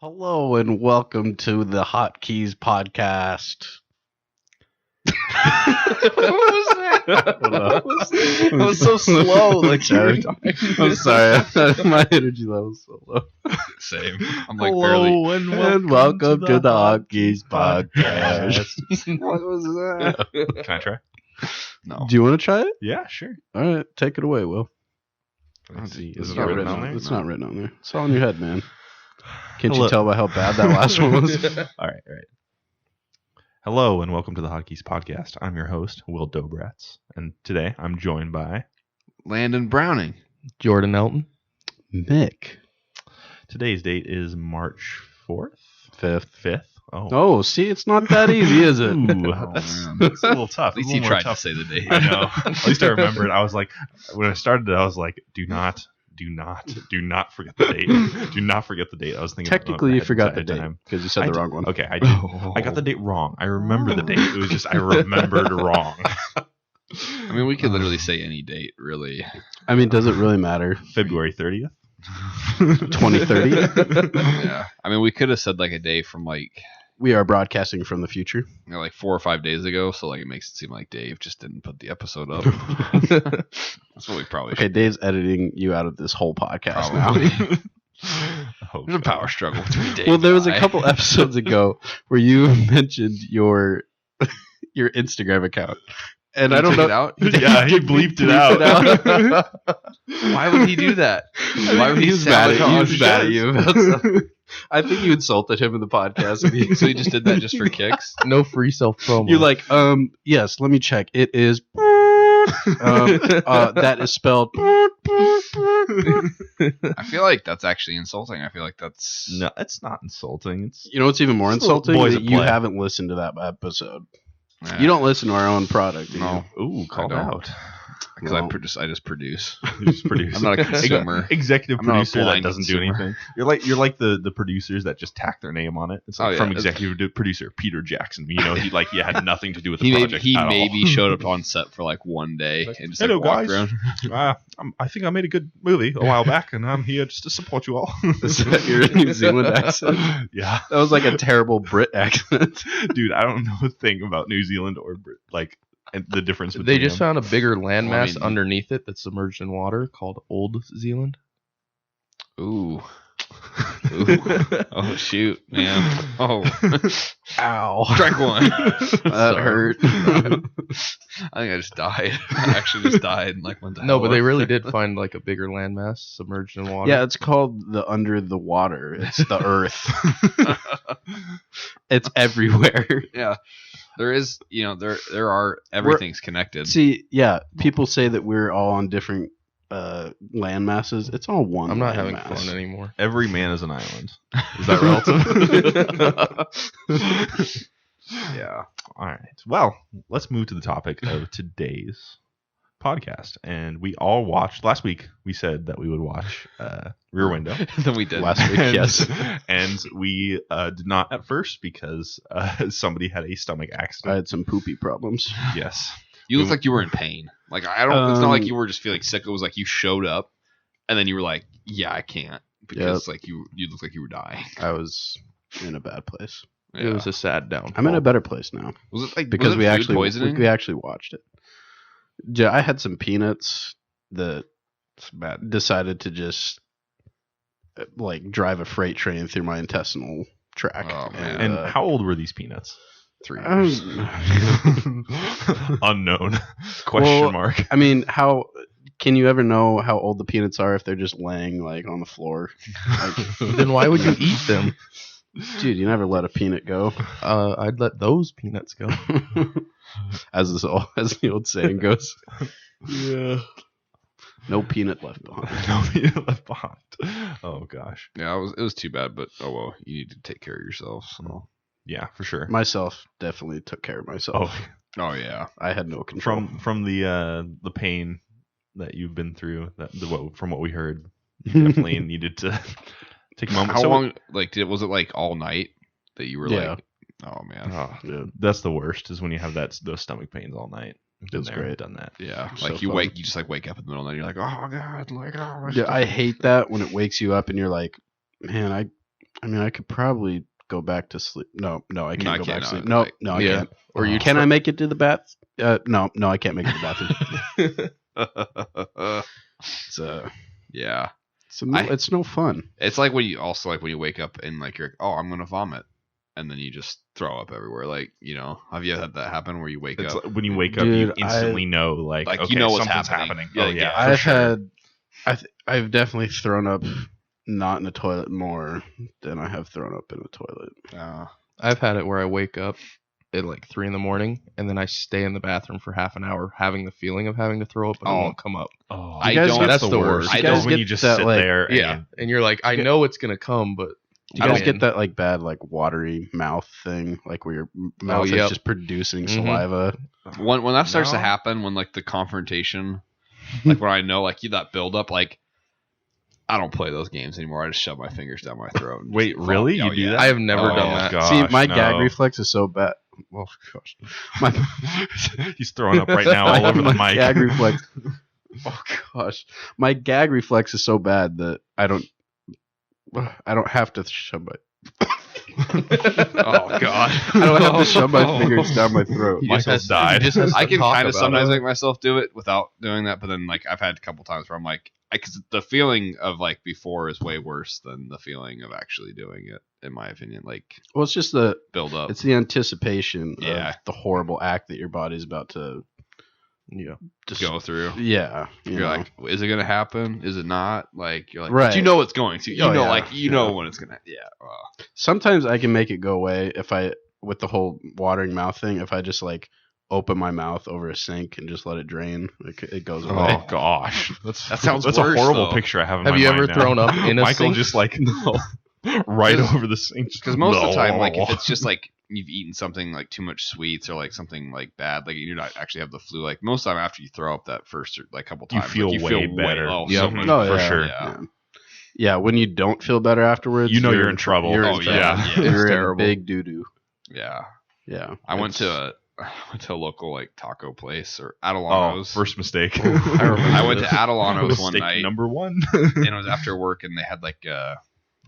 Hello and welcome to the Hotkeys podcast. What was that? I don't know. It was so slow. Like you were talking. I'm sorry. My energy level's so low. Same. I'm like Hello barely. and welcome to the Hotkeys podcast. What was that? Can I try? No. Do you want to try it? Yeah, sure. All right, take it away, Will. Let's see. It's Is it not written on there? It's not written on there. It's all in your head, man. Can't Hello. you tell by how bad that last one was? All right. Hello and welcome to the Hotkeys podcast. I'm your host, Wil Dobratz, and today I'm joined by. Landon Browning. Jordan Elton. Mick. Today's date is March 4th? 5th. Oh. Oh, see, it's not that easy, is it? Ooh, Oh, that's man. a little tough. At least A he little more tried to tough. say the date. I know. At least I remember it. I was like, when I started it, I was like, do not forget the date. Do not forget the date. I was thinking. Technically, you forgot the ahead of date time. because you said the wrong one. Okay, I did. I got the date wrong. I remember the date. It was just I remembered wrong. I mean, we could literally say any date, really. I mean, does it really matter? February 30th. 2030? Yeah. I mean, we could have said like a day from like We are broadcasting from the future. like 4 or 5 days ago, so like it makes it seem like Dave just didn't put the episode up. That's what we probably Okay, should. Dave's editing you out of this whole podcast Probably. now. There's a power struggle between Dave. Well, there was and a I. couple episodes ago where you mentioned your Instagram account. And I You don't took know. it out? Yeah, he bleeped it out. Why would he do that? Why would he was mad at you? He was sabotage mad at us? you about something. I think you insulted him in the podcast. So he just did that just for kicks? No free self promo. You're like, yes, let me check. It is. That is spelled. I feel like that's actually insulting. I feel like that's No, it's not insulting. It's You know what's even more It's little insulting? boys That at you play. haven't listened to that episode. yeah, You don't listen to our own product, do you? No. ooh, called don't. out. because Well. I just produce. You just produce. I'm not a consumer. Executive I'm not a producer that blind doesn't consumer. do anything. You're like the producers that just tack their name on it. It's like Oh, yeah. from executive producer Peter Jackson. You know, he had nothing to do with the He project. at all. maybe showed up on set for like one day and just Hello, like walked guys. around. I think I made a good movie a while back, and I'm here just to support you all. Is that your New Zealand accent? Yeah, That was like a terrible Brit accent. dude, I don't know a thing about New Zealand or like and the difference between they just them. found a bigger landmass Well, I mean- underneath it that's submerged in water called Old Zealand. Ooh. Ooh. Oh shoot, man. Oh. Ow. Strike one. That hurt. I think I just died. I actually just died in like one time. No, but they really did find like a bigger landmass submerged in water. Yeah, it's called the under the water. It's the earth. It's everywhere. Yeah. There is, there are everything's connected. See, yeah, people say that we're all on different land masses. It's all one. I'm not land having mass. fun anymore. Every man is an island. Is that relative? Yeah. All right. Well, let's move to the topic of today's podcast. And we all watched last week. We said that we would watch Rear Window. Then we did. Last week, yes. And we did not at first because somebody had a stomach I accident. had some poopy problems. Yes. You look like you were in pain. Like I don't. It's not like Um, you were just feeling sick. It was like you showed up, and then you were like, "Yeah, I can't," because like you looked like you were dying. I was in a bad place. It was a sad down. I'm in a better place now Was it like because was it we food actually poisoning? we actually watched it. Yeah, I had some peanuts that It's bad. decided to just like drive a freight train through my intestinal tract. Oh, man. And how old were these peanuts? 3 I years. Unknown. Question Well, mark. I mean, how can you ever know how old the peanuts are if they're just laying like on the floor? Like, Then why would you eat them? dude, you never let a peanut go, I'd let those peanuts go. as the old saying goes. Yeah. No peanut left behind. No peanut left behind. Oh gosh. Yeah, it was too bad, but oh well. You need to take care of yourself. So. Yeah, for sure. Myself definitely took care of myself. Oh, Oh yeah. I had no control. from the pain that you've been through, from what we heard, you definitely needed to take a moment. How So- long? Like, was it like all night that you were Yeah. like? Oh man. Oh, Yeah. that's the worst. Is when you have those stomach pains all night. Been That's there, great. Done that. Yeah. So Like you fun. you just like wake up in the middle of the night. You're like, oh god, like oh. my Yeah, I stomach." hate that when it wakes you up and you're like, man, I mean, I could probably go back to sleep. No, I can't go back to sleep. no, No, like- I Yeah. can't. Or you Can I make it to the bath? No, I can't make it to the bathroom. Yeah. It's no fun. It's like when you wake up and like you're I'm gonna vomit, and then you just throw up everywhere. Like, have you had that happen where you wake It's up? like when you wake up, Dude, you instantly know, like Like, okay, you know what's something's happening. happening. Oh Yeah, yeah, yeah. for sure. I've definitely thrown up not in the toilet more than I have thrown up in the toilet. I've had it where I wake up at like 3 a.m. and then I stay in the bathroom for half an hour, having the feeling of having to throw up, but it won't come up. Oh, I guys don't. get- That's that's the the worst. worst. I I don't don't when get you just that, sit like- there. Yeah, and you're like, I know it's gonna come, but Do you guys I get mean- that like bad like watery mouth thing, like where your mouth yep. is just producing Mhm. saliva? When that starts to No. happen, when like the confrontation, like when I know like that build up, like I don't play those games anymore. I just shove my fingers down my throat. and Wait, just really? vomit. You do that? I have never Oh, done that. gosh, See, my no. gag reflex is so bad. Well, gosh, my He's throwing up right now all over the my mic. gag reflex. Oh gosh, my gag reflex is so bad that I don't have to shove my. Oh god. I don't have to shove my fingers down my throat. He just Michael's has- died. he just has I to can talk kind of about sometimes it. make myself do it without doing that, but then like I've had a couple times where I'm like, because the feeling of like before is way worse than the feeling of actually doing it, in my opinion. Like Well, it's just the build up. it's the anticipation Yeah. of the horrible act that your body's about to Yeah. just go through. Yeah, You're know. like, is it gonna happen? Is it not? Like you're like, Right. but you know it's going to. You Oh, know, yeah. like you know when it's gonna. Yeah. Sometimes I can make it go away if I with the whole watering mouth thing. If I just like open my mouth over a sink and just let it drain, it goes away. Oh gosh, That sounds that's worse, a horrible though. picture I have. In Have my you mind ever now. thrown up in a Michael sink? just like right over the sink? Because most of the time, like if it's just like you've eaten something like too much sweets or like something like bad, like you not actually have the flu. Like most of the time after you throw up that first like couple You times, feel like, way better. Oh, Yeah. so much Oh, better. for sure. Yeah. Yeah, when you don't feel better afterwards, You know you're in trouble. You're Oh, in yeah. trouble. Yeah. You're It's in terrible. big doo doo. Yeah. Yeah, I went It's- to a local like taco place or Oh, Adelano's. first mistake. I went to Adelano's one Mistake night, number one. and it was after work, and they had like a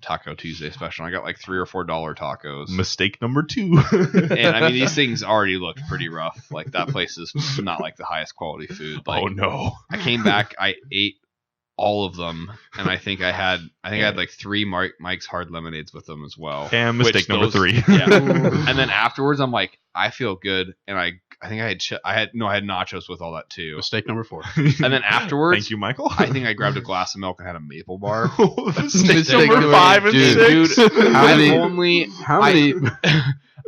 Taco Tuesday special. I got like $3 or $4 tacos. Mistake number two. And I mean, these things already looked pretty rough. Like that place is not like the highest quality food. Like, Oh no. I came back, I ate all of them, and I think I had like 3 Mike's Hard Lemonades with them as well. And mistake Which number those- 3. Yeah. And then afterwards, I'm like, I feel good, and I think I had nachos with all that too. mistake number 4. And then afterwards, Thank you, Michael. I think I grabbed a glass of milk and had a maple bar. Mistake Mistake number number 5 and dude, 6. How I've many- only How many?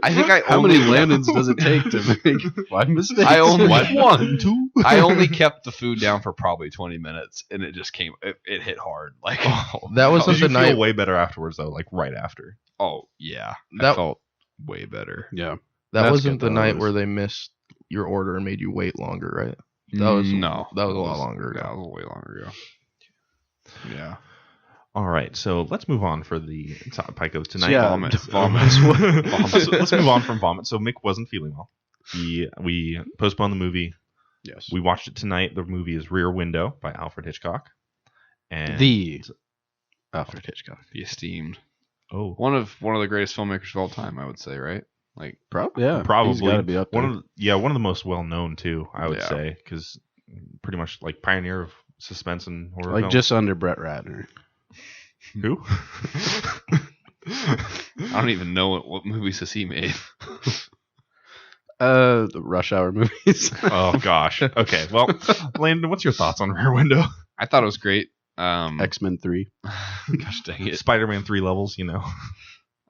I think I How only many Landons does it take to make 5 mistakes? I only- What? 1, 2. I only kept the food down for probably 20 minutes, and it just came. It hit hard. Like, That wasn't Did you the feel night. way better afterwards though, like right after? oh yeah, I That- felt way better. Yeah, That That's wasn't good, the though. night where they missed your order and made you wait longer, right? That was no, That was a lot longer Yeah, ago. that was way longer ago. Yeah, All right, so let's move on for the topic of tonight. Yeah, vomit. So let's move on from vomit. So Mick wasn't feeling well. We postponed the movie. yes. We watched it tonight. The movie is Rear Window by Alfred Hitchcock. And The Alfred Hitchcock. the esteemed oh, one of the greatest filmmakers of all time. I would say, right? Like, Probably, yeah. Probably. He's gotta be up there. one of the most well known too. I would Yeah. say because pretty much like pioneer of suspense and horror. like films. just under Brett Ratner. who? I don't even know what movies has he made. The Rush Hour movies. Oh gosh. Okay. Well, Landon, what's your thoughts on Rear Window? I thought it was great. X-Men 3. Gosh dang it. Spider-Man 3 levels. You know.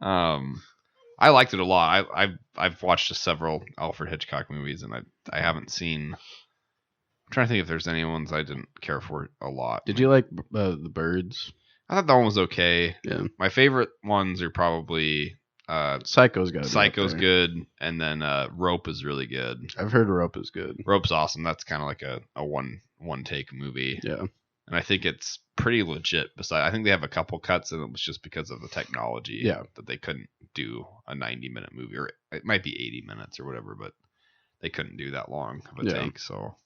I liked it a lot. I've watched several Alfred Hitchcock movies, and I haven't seen. I'm trying to think if there's any ones I didn't care for a lot. Did you like The Birds? I thought that one was okay. Yeah. My favorite ones are probably Psycho's got. Psycho's good, and then Rope is really good. I've heard Rope is good. Rope's awesome. That's kind of like a one take movie, Yeah. and I think it's pretty legit. Besides, I think they have a couple cuts, and it was just because of the technology Yeah. that they couldn't do a 90-minute movie, or it might be 80 minutes or whatever, but they couldn't do that long of a Yeah. take. So,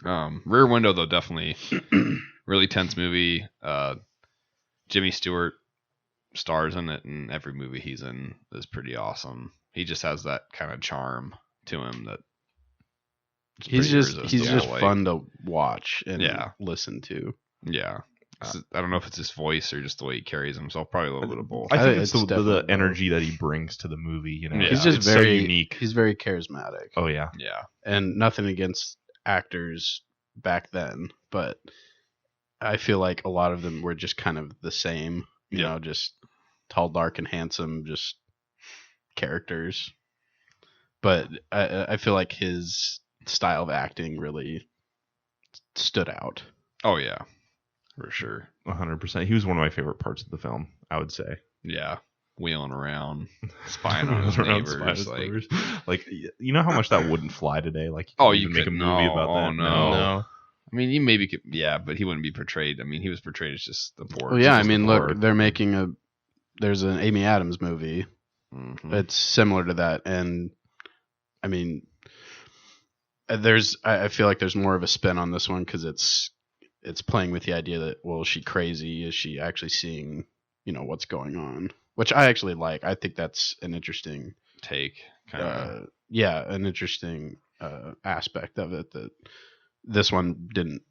Rear Window though, definitely really tense movie. Jimmy Stewart stars in it, and every movie he's in is pretty awesome. He just has that kind of charm to him that he's just like, fun to watch and Yeah. listen to. Yeah. I don't know if it's his voice or just the way he carries himself. Probably a little bit of both. I think it's it's the definitely energy that he brings to the movie. You know, Yeah. He's just it's very so unique. He's very charismatic. Oh yeah, Yeah. And nothing against actors back then, but I feel like a lot of them were just kind of the same. You know, just tall, dark, and handsome, just characters. But I feel like his style of acting really stood out. Oh yeah. For sure. 100%. He was one of my favorite parts of the film, I would say. Yeah. Wheeling around, spying on his neighbors. Like, you know how much that wouldn't fly today? Like, You could make a could- movie no, about oh, that. no. I mean, he maybe could, but he wouldn't be portrayed. I mean, he was portrayed as just the poor. Well, yeah, I just mean, the look, poor. they're making there's an Amy Adams movie. Mhm. It's similar to that, and I mean, I feel like there's more of a spin on this one because it's playing with the idea that, well, is she crazy? Is she actually seeing, what's going on? Which I actually like. I think that's an interesting take. Kind of. an interesting aspect of it that this one didn't.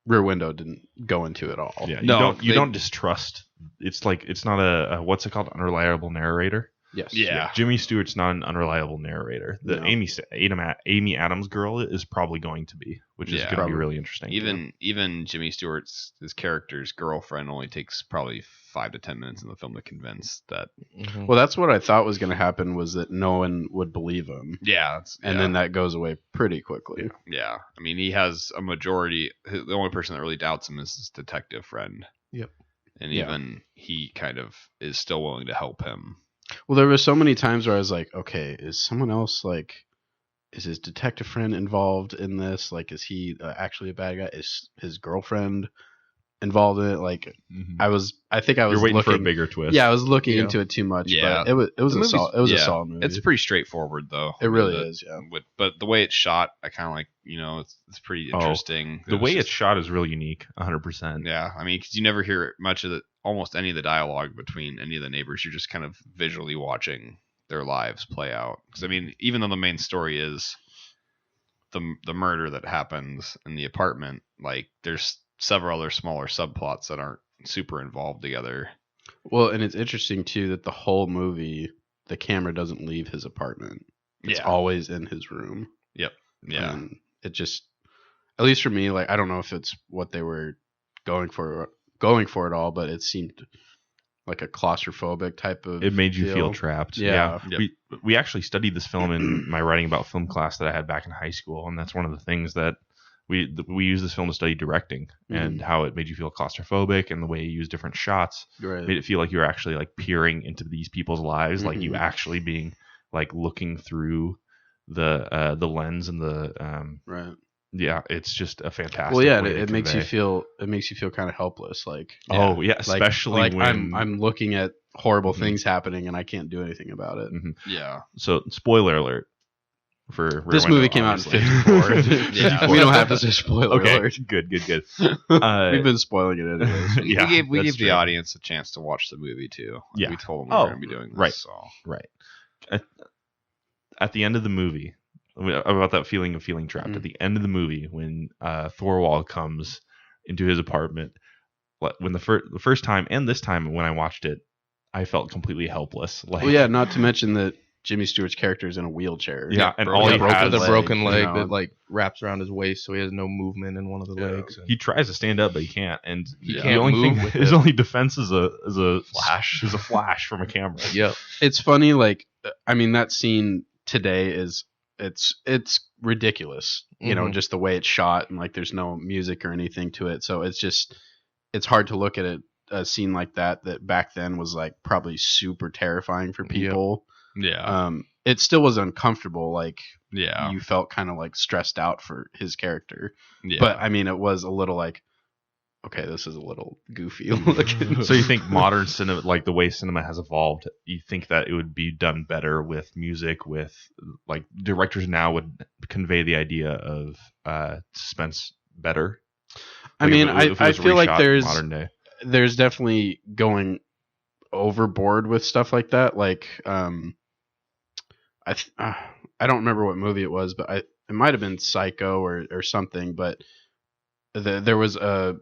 Rear Window didn't go into at all. Yeah, No, you don't distrust. It's like it's not a what's it called, unreliable narrator. Yes. Yeah. Jimmy Stewart's not an unreliable narrator. The No. Amy Adams girl is probably going to be, which is Yeah. going to be really interesting. Even Jimmy Stewart's his character's girlfriend only takes probably 5 to 10 minutes in the film to convince that. Mhm. Well, that's what I thought was going to happen, was that no one would believe him, Yeah. and then that goes away pretty quickly. Yeah. I mean, he has a majority. The only person that really doubts him is his detective friend. Yep. And Yeah. even he kind of is still willing to help him. Well, there were so many times where I was like, okay, is someone else is his detective friend involved in this? Like, is he actually a bad guy? Is his girlfriend involved in it? Like, Mhm. I think I was You're waiting looking for a bigger twist. Yeah, I was looking Yeah. into it too much. Yeah. But it was The a movie's- solid. It was a yeah. solid movie. It's pretty straightforward, though. It really is. Yeah. But the way it's shot, I kind of like. It's pretty interesting. The way it's just, shot is really unique. 100%. Yeah, I mean, because you never hear much of almost any of the dialogue between any of the neighbors. You're just kind of visually watching their lives play out. Because I mean, even though the main story is the murder that happens in the apartment, like there's several other smaller subplots that aren't super involved together. Well, and it's interesting too that the whole movie, the camera doesn't leave his apartment. It's always in his room. Yeah, And it just, at least for me, like, I don't know if it's what they were going for at all, but it seemed like a claustrophobic type of. It made you feel trapped. Yeah. Yep. We actually studied this film in my writing about film class that I had back in high school, and that's one of the things that we use this film to study directing and how it made you feel claustrophobic, and the way you use different shots Right. made it feel like you were actually like peering into these people's lives, like you Mhm. actually being like looking through the lens and the Right. yeah, it's just a fantastic. Well, yeah, way to it makes you convey. feel kind of helpless. Like, Oh yeah, like- especially like when I'm looking at horrible Mhm. things happening and I can't do anything about it. yeah. So spoiler alert for Rear This Window, movie came out in obviously. 54. Yeah. We don't have to say spoiler Okay, alert. good. We've been spoiling it anyways. Yeah, we that's gave true. the audience a chance to watch the movie too. Yeah. We told them we Oh, were going to be doing this. right. So. Right. At the end of the movie, about that feeling of feeling trapped. Mhm. At the end of the movie, when Thorwald comes into his apartment, when the first time and this time when I watched it, I felt completely helpless. Like, Well, yeah, not to mention that Jimmy Stewart's character is in a wheelchair. Yeah, and broken- all he broken has, with a broken you leg know. that like wraps around his waist, so he has no movement in one of the Yeah. legs. he tries to stand up, but he can't. And He the can't only move thing, with his it. only defense is a flash. Is a flash from a camera. Yep. It's funny, like, I mean, that scene today is it's ridiculous. You know, Mhm. just the way it's shot, and like there's no music or anything to it. So it's hard to look at a scene like that back then was like probably super terrifying for people. Yeah. It still was uncomfortable. Like, Yeah. you felt kind of like stressed out for his character. Yeah. But I mean, it was a little like, okay, this is a little goofy looking. So you think modern cinema, like the way cinema has evolved, you think that it would be done better with music, with like directors now would convey the idea of suspense better? I Like, mean, if it was I feel like reshot there's modern day. there's definitely going overboard with stuff like that. Like, I don't remember what movie it was, but it might have been Psycho or something. But there was an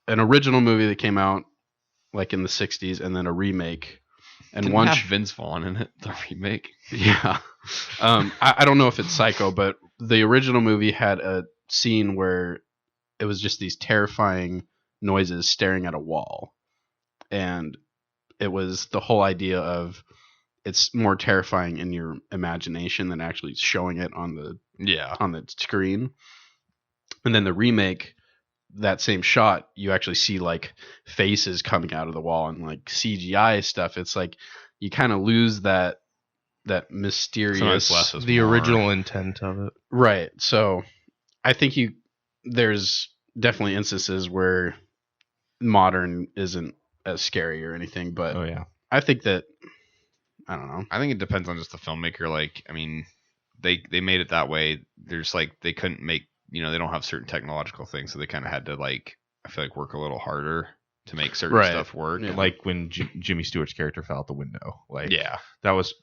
original movie that came out like in the 60s, and then a remake. And Didn't one have Vince Vaughn in it, the remake. Yeah. I don't know if it's Psycho, but the original movie had a scene where it was just these terrifying noises staring at a wall. And it was the whole idea of it's more terrifying in your imagination than actually showing it on the screen. And then the remake, that same shot, you actually see like faces coming out of the wall and like CGI stuff. It's like you kind of lose that mysterious, less is The more. original intent of it. right. So I think there's definitely instances where modern isn't as scary or anything, but Oh yeah. I think that I don't know. I think it depends on just the filmmaker. Like, I mean, they made it that way. There's like they couldn't make, they don't have certain technological things, so they kind of had to like, I feel like, work a little harder to make certain Right. stuff work. Yeah. Like when Jimmy Stewart's character fell out the window. Like Yeah. that was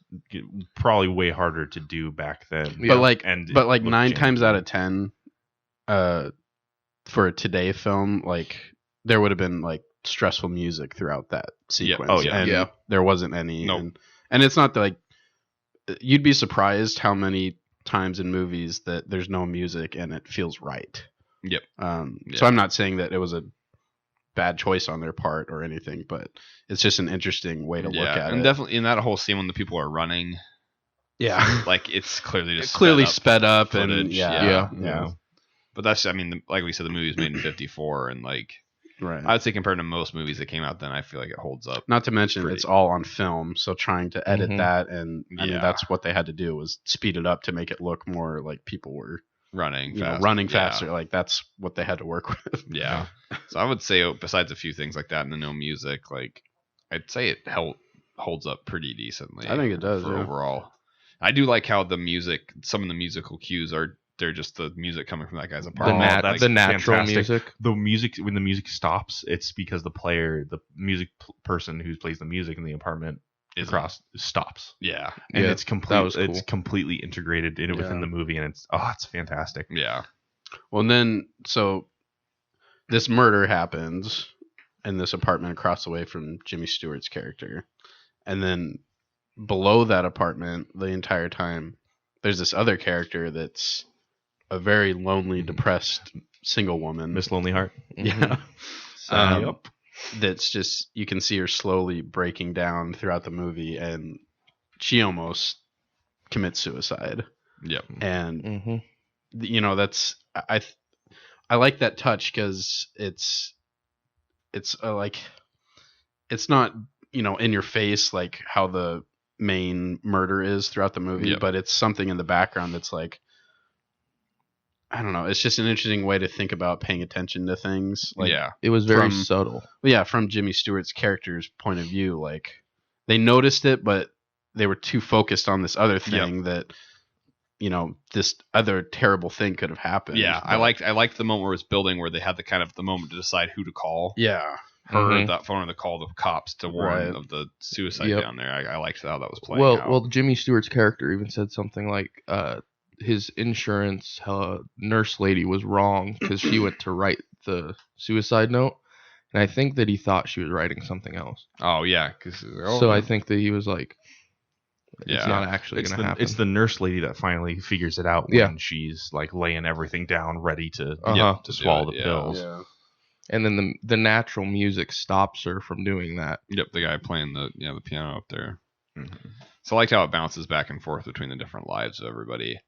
probably way harder to do back then. Yeah. But like looked 9 janky. times out of 10, for a today film, like there would have been like stressful music throughout that sequence. Oh, yeah. And Yeah. there wasn't any. Nope. And it's not that, like, you'd be surprised how many times in movies that there's no music and it feels right. Yep. So Yeah. I'm not saying that it was a bad choice on their part or anything, but it's just an interesting way to look at and it. definitely in that whole scene when the people are running, Yeah. like it's clearly just Sped up and footage, yeah. But that's, I mean, like we said, the movie was made in '54, and like Right. I would say compared to most movies that came out then, I feel like it holds up. Not to mention Pretty. it's all on film, so trying to edit Mhm. that, and I mean Yeah. that's what they had to do was speed it up to make it look more like people were Running running Yeah. faster. Like that's what they had to work with. Yeah. So I would say, besides a few things like that and the no music, like I'd say it holds up pretty decently. I think it does, for yeah. overall. I do like how some of the musical cues they're just the music coming from that guy's apartment. that's The natural fantastic. music. The music, when the music stops, it's because the music person who plays the music in the apartment stops, Yeah. and Yeah, it's that was it's cool. completely integrated within Yeah. the movie, and it's fantastic. Yeah. Well, and then so this murder happens in this apartment across the way from Jimmy Stewart's character, and then below that apartment, the entire time, there's this other character that's a very lonely, depressed single woman. Miss Lonely Heart. Yeah. Mhm. Um, that's just, you can see her slowly breaking down throughout the movie, and she almost commits suicide. Yep. And Mhm. that's I like that touch because it's like it's not in your face like how the main murder is throughout the movie, Yep. but it's something in the background that's like, I don't know. It's just an interesting way to think about paying attention to things. Like, yeah. It was very from- subtle. yeah, from Jimmy Stewart's character's point of view, like they noticed it, but they were too focused on this other thing that, this other terrible thing could have happened. Yeah. But- I liked the moment where it was building where they had the moment to decide who to call. Yeah. Her Mhm. that phone or to call the cops to warn Right. of the suicide Yep. down there. I liked how that was playing Well, out. well, Jimmy Stewart's character even said something like, his insurance nurse lady was wrong because she went to write the suicide note, and I think that he thought she was writing something else. Oh yeah, because So I think that he was like, it's Yeah. not actually It's going to happen. it's the nurse lady that finally figures it out Yeah. when she's like laying everything down, ready to Uh-huh. to swallow Do it, the yeah. pills. Yeah. And then the natural music stops her from doing that. Yep, the guy playing the piano up there. Mhm. So I liked how it bounces back and forth between the different lives of everybody.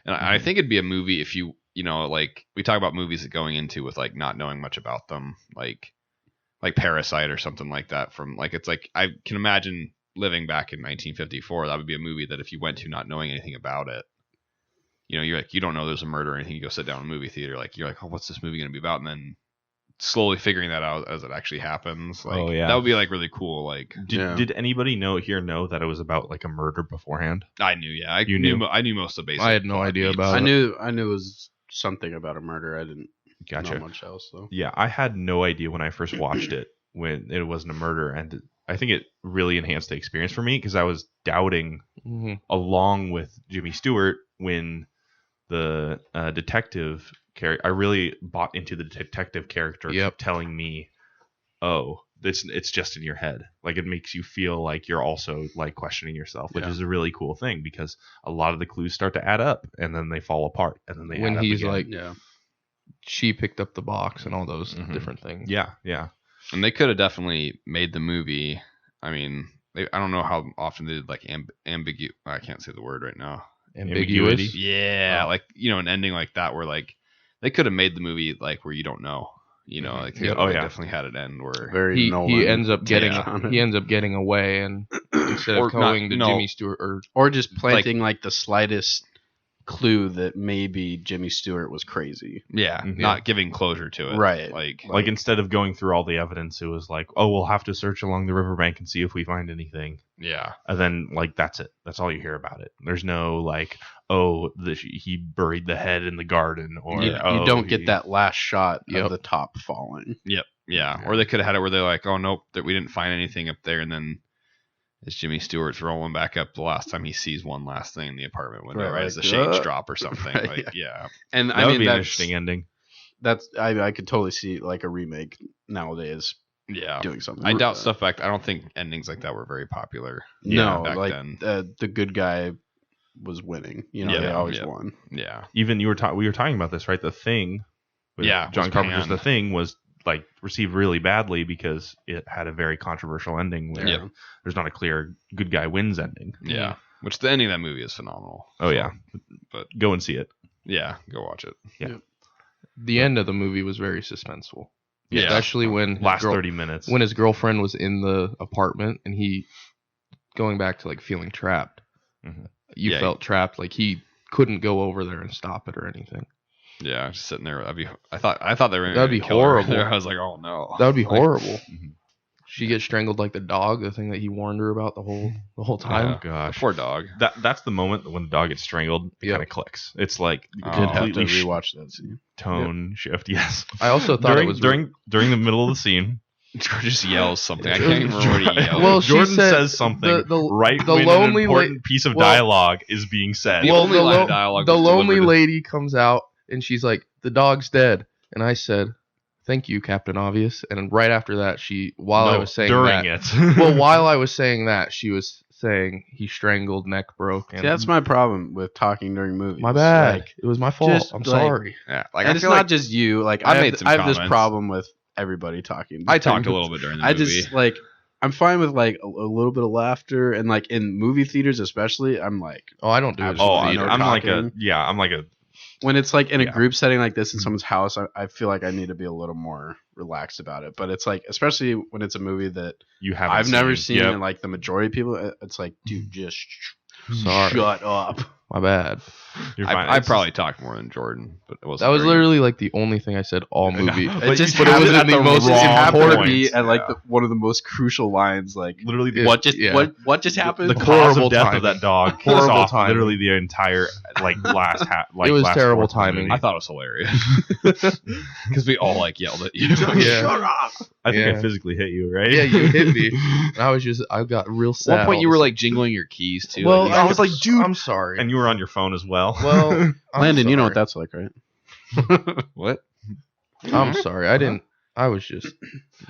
And I think it'd be a movie if like we talk about movies that going into with like not knowing much about them, like Parasite or something like that. From like it's like I can imagine living back in 1954. That would be a movie that if you went to not knowing anything about it, you're like you don't know there's a murder or anything. You go sit down in a movie theater, like you're like, oh, what's this movie gonna be about? And then slowly figuring that out as it actually happens. Like, Oh, yeah. that would be like really cool. Like Did anybody know that it was about like a murder beforehand? I knew, yeah, I You knew. knew? I knew most of the basic. I had no plot idea beats. about I it. knew it was something about a murder. I didn't Gotcha. know much else though. Yeah, I had no idea when I first watched it when it wasn't a murder, and I think it really enhanced the experience for me because I was doubting along with Jimmy Stewart when the detective character. I really bought into the detective character telling me, "Oh, it's just in your head." Like it makes you feel like you're also like questioning yourself, which is a really cool thing because a lot of the clues start to add up and then they fall apart and then they when add he's up like, again. she picked up the box and all those different things. Yeah. And they could have definitely made the movie. I mean, I don't know how often they did like ambiguous. I can't say the word right now. Ambiguous. Yeah, like an ending like that where like they could have made the movie like where you don't know. Like they definitely had it end where he ends up getting away and instead of going to Jimmy Stewart or just planting like the slightest clue that maybe Jimmy Stewart was crazy. Not giving closure to it. Right. Like instead of going through all the evidence, it was like, oh, we'll have to search along the riverbank and see if we find anything. Yeah. And then like that's it. That's all you hear about it. There's no like, oh, he buried the head in the garden, or you don't get that last shot of the top falling. Yep. Yeah. Or they could have had it where they're like, oh nope, that we didn't find anything up there, and then as Jimmy Stewart's rolling back up the last time he sees one last thing in the apartment window, right as the shades drop or something. Right, And that would be an interesting ending. That's I could totally see like a remake nowadays. Doing something. I doubt stuff back. I don't think endings like that were very popular. No, back like then. The good guy was winning. They always won. Yeah. Even we were talking about this, right? The Thing. With John Carpenter's The Thing was like received really badly because it had a very controversial ending where there's not a clear good guy wins ending. Yeah. Which the ending of that movie is phenomenal. Oh yeah. But go and see it. Yeah, go watch it. Yeah. The end of the movie was very suspenseful. Yeah. Especially when last 30 minutes. When his girlfriend was in the apartment and he going back to like feeling trapped. You felt trapped, like he couldn't go over there and stop it or anything. Yeah, just sitting there. I thought they were. That'd be horrible. I was like, oh no, that would be horrible. She gets strangled like the dog, the thing that he warned her about the whole time. Oh gosh, the poor dog. That's the moment when the dog gets strangled. It kind of clicks. It's like completely rewatch that scene. Tone shift. Yes. I also thought it was during the middle of the scene. George just yells something. I can't even remember what he yelled. Well, Jordan says something right when an important piece of dialogue is being said. The only line of dialogue. The lonely lady comes out and she's like, "The dog's dead," and I said, "Thank you, Captain Obvious." And right after that, while I was saying that, she was saying he strangled, neck broke. And that's my problem with talking during movies. My bad. It was my fault. I'm sorry. Yeah, and it's not just you. Like I have this problem with everybody talking. I talked a little bit during the movie. I just like I'm fine with like a little bit of laughter, and like in movie theaters especially, I'm like, I don't do it. I'm like a when it's like in a group setting like this in someone's house, I feel like I need to be a little more relaxed about it. But it's like, especially when it's a movie that I've never seen, and like the majority of people, it's like, dude, just shut up. My bad. I probably talked more than Jordan, but it wasn't. That was literally like the only thing I said all movie. It happened to be at like one of the most crucial lines. Like literally, what just happened? The cause of death of that dog kills off literally the entire last it was terrible timing. I thought it was hilarious because we all yelled at you. Shut up! I think I physically hit you, right? Yeah, you hit me. And I got real sad. At one point, you were like jingling your keys too. Well, I was like, dude, I'm sorry. And you were on your phone as well. Well, Landon, you know what that's like, right? What? I'm sorry. I was just.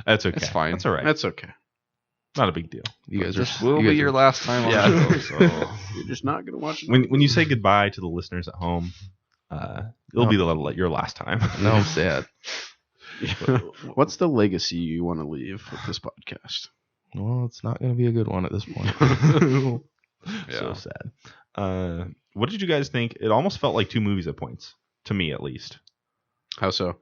That's okay. It's fine. That's all right. That's okay. Not a big deal. You guys this will be your last time on the show, so you're just not gonna watch it. When you say goodbye to the listeners at home, it'll be your last time. No, I'm sad. What's the legacy you want to leave with this podcast? Well, it's not going to be a good one at this point. So sad. What did you guys think? It almost felt like two movies at points, to me at least. How so?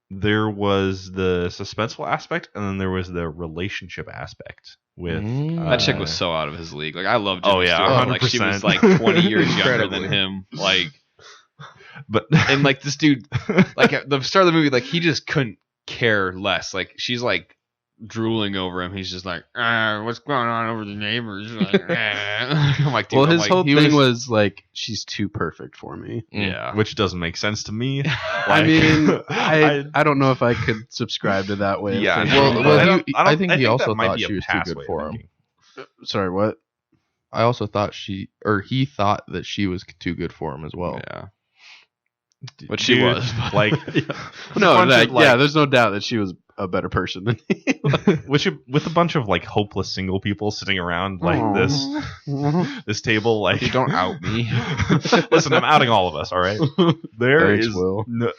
There was the suspenseful aspect, and then there was the relationship aspect. With that chick was so out of his league. Like I loved. Oh yeah, Stewart. Like she was like 20 years younger than him. Like, and like this dude, like at the start of the movie, like he just couldn't care less. Like she's like drooling over him. He's just like, what's going on over the neighbors? Like, I'm like, dude, Well, I'm his like, whole thing was like, she's too perfect for me. yeah. which doesn't make sense to me. I mean, I don't know if I could subscribe to that way. Yeah, Of Well, thinking, well, but- I think he that also might thought be a she was too past good way of for him. thinking. sorry, what? I also thought he thought that she was too good for him as well. Yeah. But she Dude, was. like No, bunch that, of, like- yeah, there's no doubt that she was a better person than me. with a bunch of like hopeless single people sitting around like this table, like You don't out me. Listen, I'm outing all of us. All right, there Thanks, is Will. no,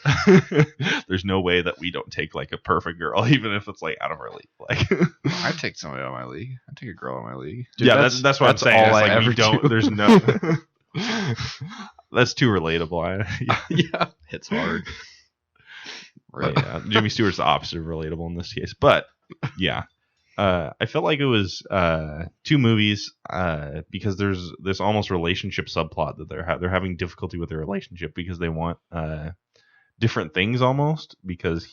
there's no way that we don't take like a perfect girl, even if it's like out of our league. Like, I'd take somebody out of my league. I'd take a girl out of my league. Dude, yeah, that's what that's I'm saying. all It's I like we ever don't. do. There's no. That's too relatable. Yeah. Hits hard. But, yeah, Jimmy Stewart's the opposite of relatable in this case. But yeah, I felt like it was 2 movies because there's this almost relationship subplot that they're having difficulty with their relationship because they want different things almost because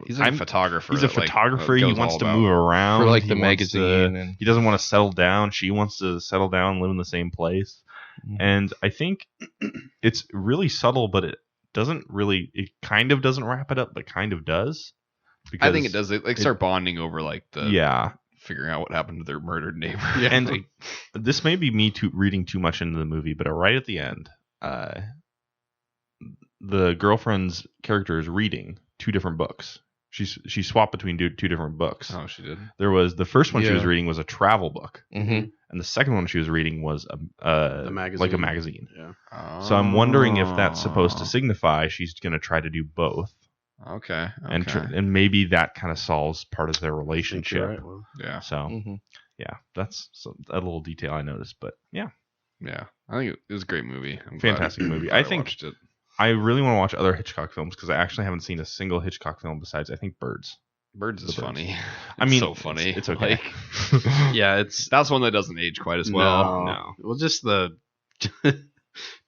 He's a photographer. he's a that, like, photographer. He goes wants all to about- move around For like He the wants to- magazine and he doesn't want to settle down. She wants to settle down and live in the same place. And I think it's really subtle, but it doesn't really. It kind of doesn't wrap it up, but kind of does. I think it does. They start bonding over like the Yeah, figuring out what happened to their murdered neighbor. Yeah. and Like, this may be me reading too much into the movie, but right at the end, the girlfriend's character is reading 2 different books. She swapped between 2 different books. oh, she did. There was the first one she was Yeah. reading was a travel book, Mhm. and the second one she was reading was The magazine. like a magazine. Yeah. So I'm wondering if that's supposed to signify she's going to try to do both, Okay. and maybe that kind of solves part of their I think relationship. you're right, Will. Yeah. So Mhm. yeah, that's a little detail I noticed, but yeah, Yeah. I think it was a great movie. I'm Fantastic glad- movie. glad I think- watched it. I really want to watch other Hitchcock films because I actually haven't seen a single Hitchcock film besides I think Birds. Birds is The Birds. funny. I mean, so funny. It's okay. Like, Yeah, it's that's one that doesn't age quite as well. no. Well, just the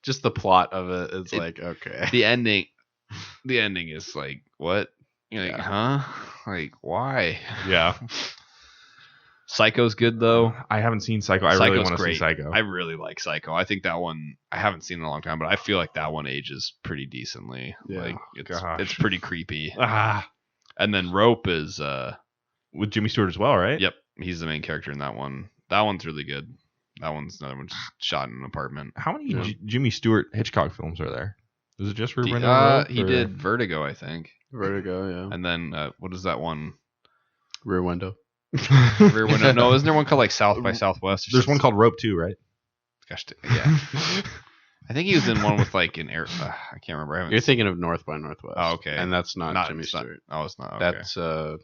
just the plot of it. It's like okay. The ending is like, what? You're like, huh? Like, why? Yeah, Psycho's good though. I haven't seen Psycho. I Psycho's really want to see great. Psycho. I really like Psycho. I think that one I haven't seen in a long time, but I feel like that one ages pretty decently. Yeah. Like Gosh. it's pretty creepy. Ah, And then Rope is with Jimmy Stewart as well, right? yep, he's the main character in that one. That one's really good. That one's another one shot in an apartment. How many Yeah. Jimmy Stewart Hitchcock films are there? Is it just Rear Window? Rope, He or- did Vertigo, I think. Vertigo, yeah. And then what is that one? Rear Window. Rear Window. No, isn't there one called like South by Southwest? or There's one something? called Rope too, right? Gosh, yeah. I think he was in one with like an air. I can't remember. I haven't You're thinking of North by Northwest. Oh, okay. And that's not, Jimmy it's not- Stewart. Oh, it's not. Okay. That's oh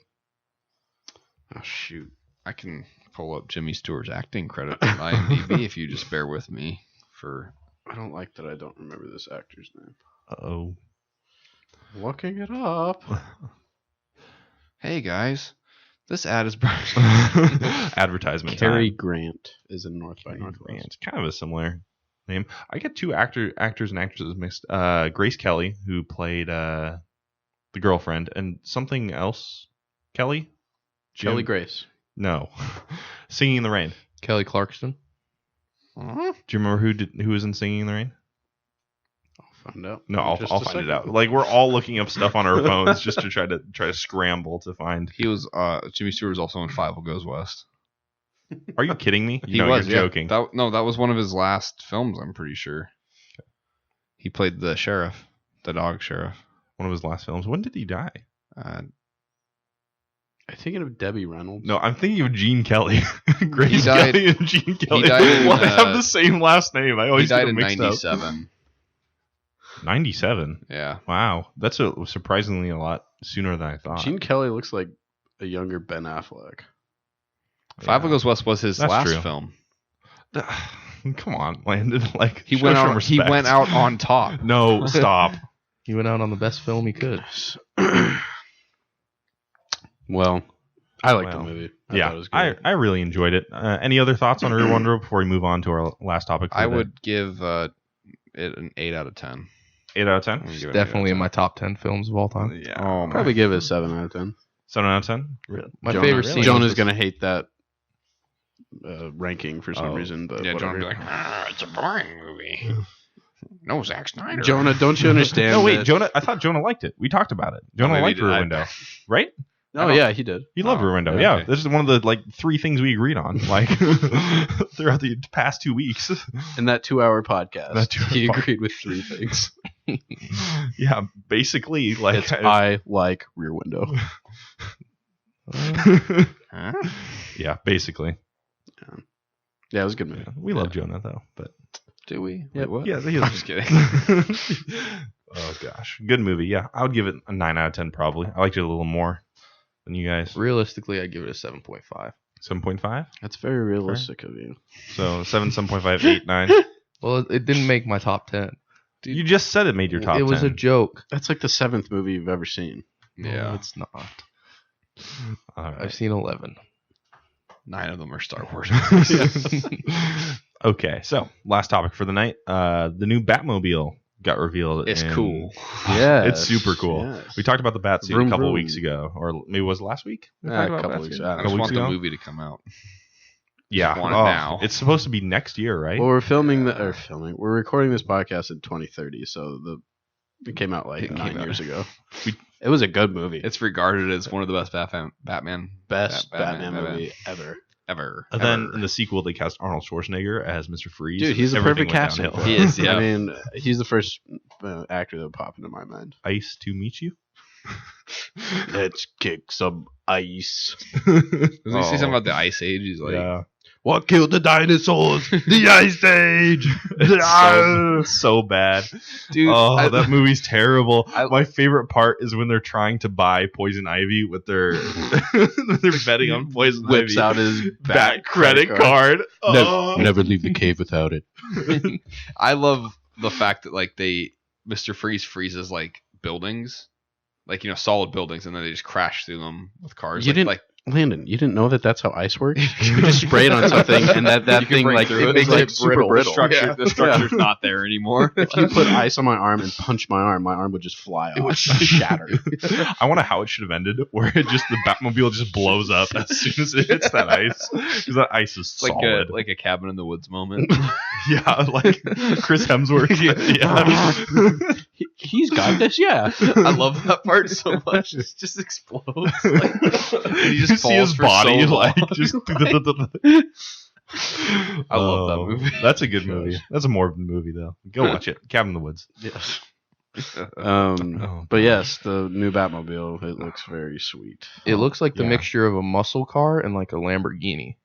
shoot. I can pull up Jimmy Stewart's acting credit on IMDb if you just bear with me for. I don't like that I don't remember this actor's name. Oh. Looking it up. Hey guys, this ad is brought. Advertisement. Cary time. Grant is in North by Cary Northwest. Grant. Kind of a similar name. I get 2 actors and actresses mixed. Grace Kelly, who played the girlfriend, and something else. Kelly? Kelly Jim- Grace. No. Singing in the Rain. Kelly Clarkson. Do you remember who was in Singing in the Rain? I'll find out. No, Just I'll a find it second. out. Like we're all looking up stuff on our phones just to try to scramble to find. He was. Jimmy Stewart was also in Five Will Goes West. Are you kidding me? He No, was you're yeah. joking. That was one of his last films. I'm pretty sure. He played the sheriff, the dog sheriff. One of his last films. When did he die? I'm thinking of Debbie Reynolds. No, I'm thinking of Gene Kelly. Grace died- Kelly and Gene Kelly. died in, Well, they have the same last name. I He always died get in them mixed up. '97. 97. Yeah. Wow, that's surprisingly a lot sooner than I thought. Gene Kelly looks like a younger Ben Affleck. Five Will Goes West was his That's last true. film. Come on, Landon. Like He show went some out. He respect. went out on top. No, stop. He went out on the best film he could. Well, I liked Well, the movie. I thought it Yeah, was good. I really enjoyed it. Any other thoughts on Rear Window before we move on to our last topic? For I the day? would give it an 8 out of 10. 8 out of 10. I'm gonna give it an 8 Definitely out in of my top 10 films of all time. Yeah. Oh, my. Probably give it a 7 out of 10. 7 out of 10. My favorite scene. Jonah's gonna hate that ranking for some reason, but Yeah, John whatever. would be like, it's a boring movie. No, Zack Snyder. Jonah, don't you understand? No, wait, that- Jonah. I thought Jonah liked it. We talked about it. Jonah maybe liked he did. Rear Window, right? Oh yeah, he did. He loved Oh, Rear Window. yeah, Yeah, okay. this is one of the 3 things we agreed on, like throughout the past 2 weeks. In that 2-hour podcast, That 2-hour he pod- agreed with 3 things. Yeah, basically, like It's I like Rear Window. Huh? yeah, basically. Yeah, it was a good movie. Yeah, we love Jonah though, but Do we? Yeah, Wait, what? yeah, he I'm just kidding. Oh gosh, good movie. Yeah, I would give it a 9 out of 10 probably. I liked it a little more than you guys. Realistically, I'd give it a 7.5. 7.5. That's very realistic of you. So 7, 7.5, 8, 9. Well, it didn't make my top 10. You just said it made your top 10. It was a joke. That's like the 7th movie you've ever seen. No, Yeah. it's not. All right. I've seen 11. 9 of them are Star Wars. Okay, so last topic for the night. The new Batmobile got revealed. It's and cool. Yeah, It's super cool. Yes. We talked about the bat suit Vroom, a couple vroom. weeks ago, or maybe was it last week? We talked A about couple Batsuit? weeks. I Couple just weeks want the ago? movie to come out. Yeah, want it now. It's supposed to be next year, right? Well, we're We're recording this podcast in 2030, so it came out like It came 9 out. years ago. We- It was a good movie. It's regarded as one of the best Batman best Batman movie ever. ever. And then ever. in the sequel, they cast Arnold Schwarzenegger as Mr. Freeze. Dude, he's the Everything perfect went casting. downhill. for it. He is, yeah. I mean, he's the first actor that would pop into my mind. Ice to meet you. Let's kick some ice. Doesn't he say Oh. something about the Ice Age? He's like, Yeah. What killed the dinosaurs? The Ice Age. It's so bad. dude, Oh, that movie's terrible. I- My favorite part is when they're trying to buy Poison Ivy with their they're betting on Poison Whips Ivy. out his Bat credit card. Oh. Never leave the cave without it. I love the fact that like Mr. Freeze freezes like buildings, like solid buildings, and then they just crash through them with cars. You like, didn't- like Landon, you didn't know that that's how ice works? You just spray it on something, and that You can thing break like through it it. makes It's it like super brittle. the structure's not there anymore. If you put ice on my arm and punch my arm would just fly off. It would shatter. I wonder how it should have ended, where the Batmobile just blows up as soon as it hits that ice, because that ice is It's like solid. a cabin in the woods moment. Yeah, like Chris Hemsworth. Yeah. He's got this, yeah. I love that part so much. It just explodes. Like, and he just You see his falls for body so like long. just. I love that movie. That's a good movie. That's a morbid movie though. Go watch it. Cabin in the Woods. Yes. Oh, But yes, the new Batmobile, it looks very sweet. It looks like the Yeah. mixture of a muscle car and like a Lamborghini.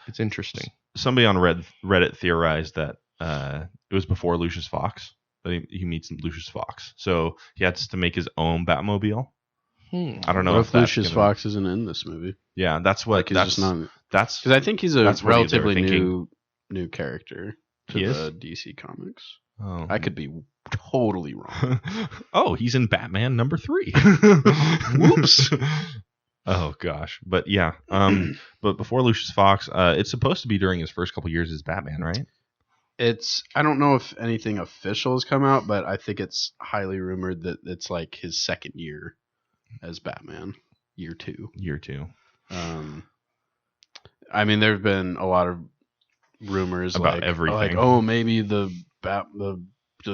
It's interesting. Somebody on Reddit theorized that it was before Lucius Fox that he meets Lucius Fox, so he has to make his own Batmobile. I don't know What if if that's Lucius gonna- Fox isn't in this movie? Yeah, that's what. Like, he's that's just not. that's Because I think he's a That's what they were relatively thinking. new character to He is? the DC comics. oh. I could be totally wrong. Oh, he's in Batman number 3. Whoops. Oh gosh, but yeah. But before Lucius Fox, it's supposed to be during his first couple years as Batman, right? I don't know if anything official has come out, but I think it's highly rumored that it's like his second year as Batman, year 2. Year 2. I mean, there have been a lot of rumors About like, everything. Like, oh, maybe the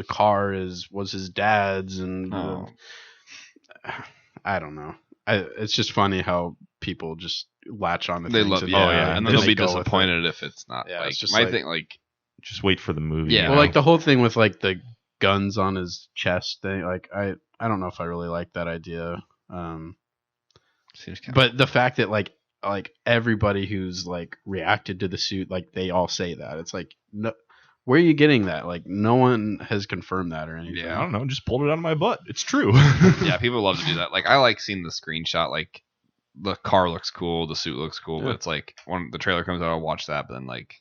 car was his dad's, and Oh. I don't know. It's just funny how people just latch on to They things. love, and- yeah, and then just they'll be go with it. disappointed if it's not. Yeah, like it's just my like- thing, like Just wait for the movie. Yeah. you Well, know? like the whole thing with like the guns on his chest thing. Like I don't know if I really like that idea. seems kind But the fact that like everybody who's like reacted to the suit, like they all say that. It's like, no, where are you getting that? Like no one has confirmed that or anything. Yeah. I don't know. Just pulled it out of my butt. It's true. yeah, people love to do that. Like I like seeing the screenshot. Like the car looks cool, the suit looks cool, Yeah. but it's like when the trailer comes out, I'll watch that. But then like,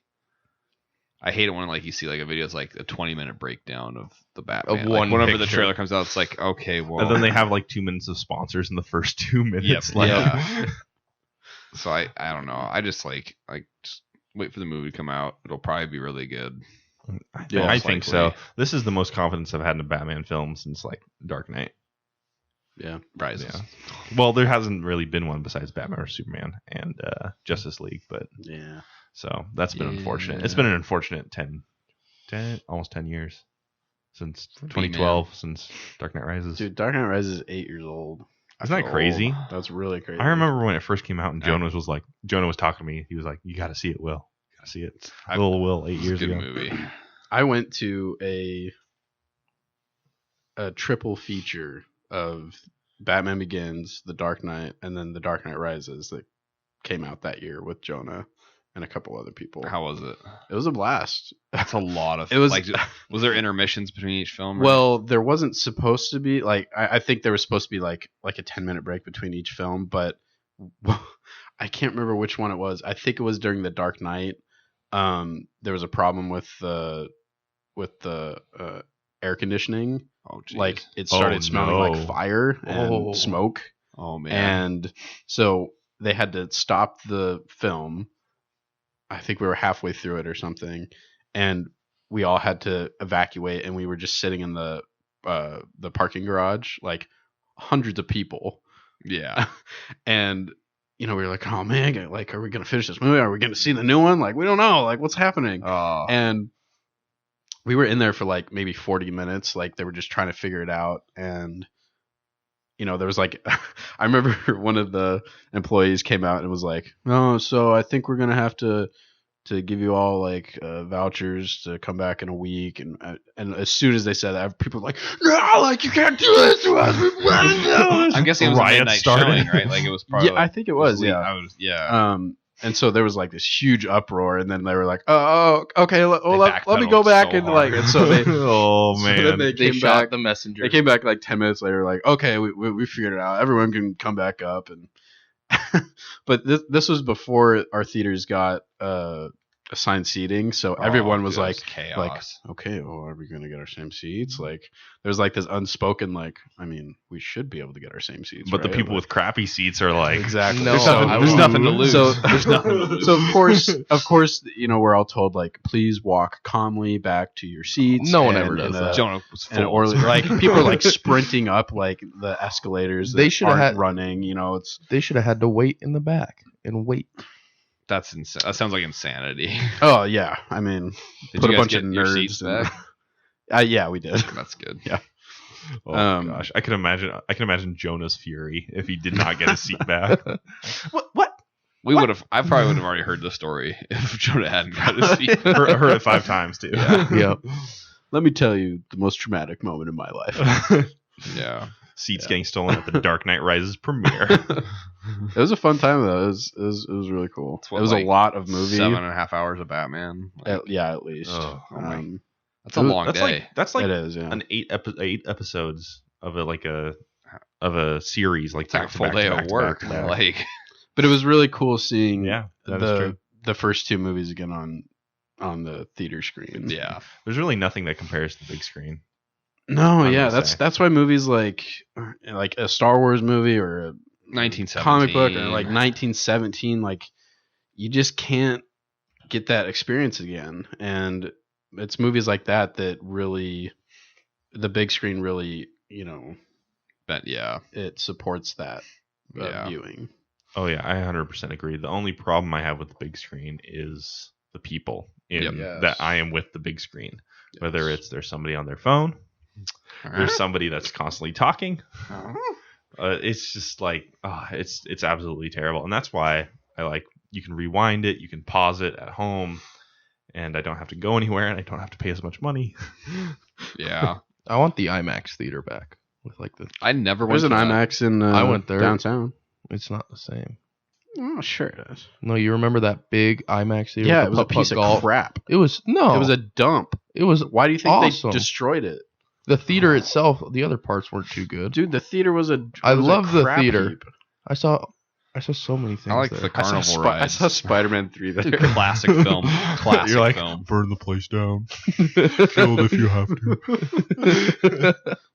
I hate it when like you see like a video, it's like a 20-minute breakdown of the Batman. Of Like, one whenever the picture. trailer comes out, it's like okay, well, And then they have like 2 minutes of sponsors in the first 2 minutes. Yep. Like, Yeah. So I don't know. I just like just wait for the movie to come out. It'll probably be really good. Yeah, I most think likely. so. This is the most confidence I've had in a Batman film since like Dark Knight. Yeah. Rises. Yeah. Well, there hasn't really been one besides Batman or Superman and Justice League, but Yeah. so that's been Yeah. unfortunate. It's been an unfortunate 10 almost 10 years since For 2012, since Dark Knight Rises. Dude, Dark Knight Rises is 8 years old. Isn't that crazy? That's really crazy. I remember when it first came out and Jonah was talking to me. He was like, "You got to see it, Will. You got to see it." Little Will, 8 It's a years good ago. movie. I went to a triple feature of Batman Begins, The Dark Knight, and then The Dark Knight Rises that came out that year with Jonah and a couple other people. How was it? It was a blast. That's a lot of. It was like, was there intermissions between each film? Or? well, there wasn't supposed to be like I think there was supposed to be like a 10-minute break between each film, but I can't remember which one it was. I think it was during The Dark Knight. There was a problem with the air conditioning. Oh, geez. Like it started smelling like fire and smoke. Oh man. And so they had to stop the film. I think we were halfway through it or something, and we all had to evacuate, and we were just sitting in the parking garage, like hundreds of people. Yeah. And we were like, oh man, like, are we gonna finish this movie? Are we gonna see the new one? Like, we don't know, like, what's happening? Oh. And we were in there for like maybe 40 minutes. Like they were just trying to figure it out. And, there was like, I remember one of the employees came out and was like, oh, so I think we're going to have to give you all like vouchers to come back in a week. And as soon as they said that, people were like, no, like you can't do this to us. I'm guessing it was a Riot midnight started. showing, right? Like it was probably. Yeah, I think it was. Yeah. Yeah. And so there was like this huge uproar, and then they were like, "Oh, okay, let me go backpedaled back so and like." hard. And so they, Oh so man. then they They came shot back. the messenger. They came back like 10 minutes later, like, "Okay, we figured it out. Everyone can come back up." And but this was before our theaters got assigned seating, so everyone was like, chaos. "Okay, well, are we gonna get our same seats?" Like, there's like this unspoken, like, I mean, we should be able to get our same seats, But the right? people with crappy seats are like, exactly. No, There's nothing to lose. So There's nothing to lose. So of course, we're all told like, please walk calmly back to your seats. No one ever does and, that. Jonah was And full. or like people are like sprinting up like the escalators. They That should have aren't had- running. It's They should have had to wait in the back and wait. That's insane. That sounds like insanity. oh yeah. I mean, Did put you a guys bunch get of your nerds. seats back? Yeah, we did. That's good. oh gosh, I can imagine Jonah's fury if he did not get his seat back. What? We would have. I probably would have already heard the story if Jonah hadn't got his seat. Heard it 5 times too. Yep. Let me tell you the most traumatic moment in my life. Yeah. Seats getting stolen at the Dark Knight Rises premiere. It was a fun time though. It was really cool. It's what, It was like, a lot of movie. 7.5 hours of Batman. Like, At least. Oh, my- that's a long day. That's like it is. Yeah. an 8 episodes of a series, like It's like a full day of work. Like, But it was really cool seeing Yeah, that is true. the first 2 movies again on the theater screen. yeah. There's really nothing that compares to the big screen. No, I'm yeah, gonna say. that's why movies like a Star Wars movie or a 1917. comic book or like 1917, like you just can't get that experience again. And it's movies like that really, the big screen really, But yeah. it supports that Yeah. viewing. Oh yeah, I 100% agree. The only problem I have with the big screen is the people Yep. Yes. that I am with the big screen. Whether it's there's somebody on their phone, there's somebody that's constantly talking. It's just like it's absolutely terrible, and that's why I like you can rewind it, you can pause it at home, and I don't have to go anywhere, and I don't have to pay as much money. Yeah. I want the IMAX theater back with like the. I never went There's an to that. IMAX in I went there. downtown. It's not the same. Oh, sure it is. No, you remember that big IMAX theater? Yeah, with it the was a putt-putt piece of golf? crap. It was no. It was a dump. It was Why do you think awesome. they destroyed it? The theater itself. The other parts weren't too good. Dude, the theater was a. I was a love the crap theater. heap. I saw so many things. I like there. the carnival I rides. saw Spider-Man 3 there. Dude, classic film. Classic You're like, film. burn the place down. Kill it if you have to.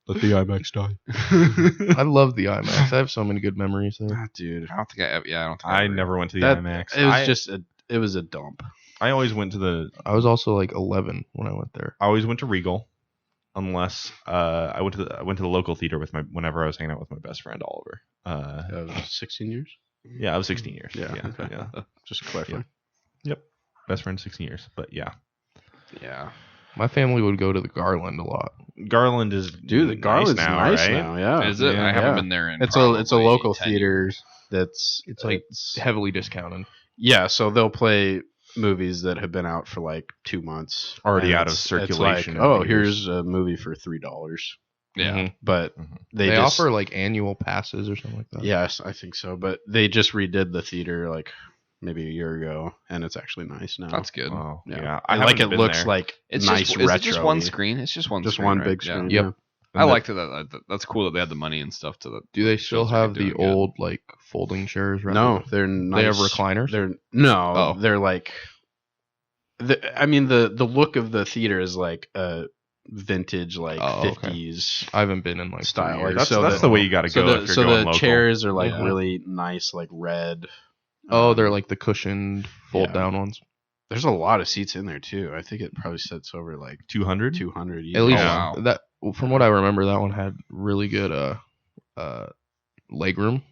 Let the IMAX die. I love the IMAX. I have so many good memories there. Ah, dude, I don't think I don't think I ever- never went to the that IMAX. it was it was a dump. I always went to I was also like 11 when I went there. I always went to Regal. unless I went to the local theater with whenever I was hanging out with my best friend Oliver. 16 years. Yeah, I was 16 years. Yeah, Yeah, okay. yeah. Just clarifying. Yep, best friend 16 years. But yeah, Yeah. My family would go to the Garland a lot. Garland is Dude, the Garland's nice right? now. Yeah, Is it? Yeah. I haven't Yeah. been there in It's a probably local 10 theater years. that's It's like heavily discounted. yeah. So they'll play movies that have been out for like 2 months, Already and out of it's circulation like, in oh, theaters. here's a movie for $3, Yeah. Mhm. but Mhm. they They just, offer like annual passes or something like that. yes, I think so. But they just redid the theater like maybe a year ago, and it's actually nice now. That's good. Oh, yeah. yeah. And, like, it haven't been looks there. like It's nice just, retro. is it just one screen? It's just one Just screen, one right? big Yeah. screen. Yep. Yeah. I liked it. That's cool that they had the money and stuff to. Do they still Feels like have they're the doing good. old like folding chairs? No, they're nice. They have recliners? They're Oh. they're like. I mean the look of the theater is like a vintage like Oh, okay. 50s I haven't been in like style. 3 Like, years. That's the way you got to so go the if you're so going the local. chairs are like Yeah. really nice, like red. Oh, they're like the cushioned fold yeah. down ones. There's a lot of seats in there too. I think it probably sits over like 200. 200. At easily. least wow. that from what I remember, that one had really good leg room.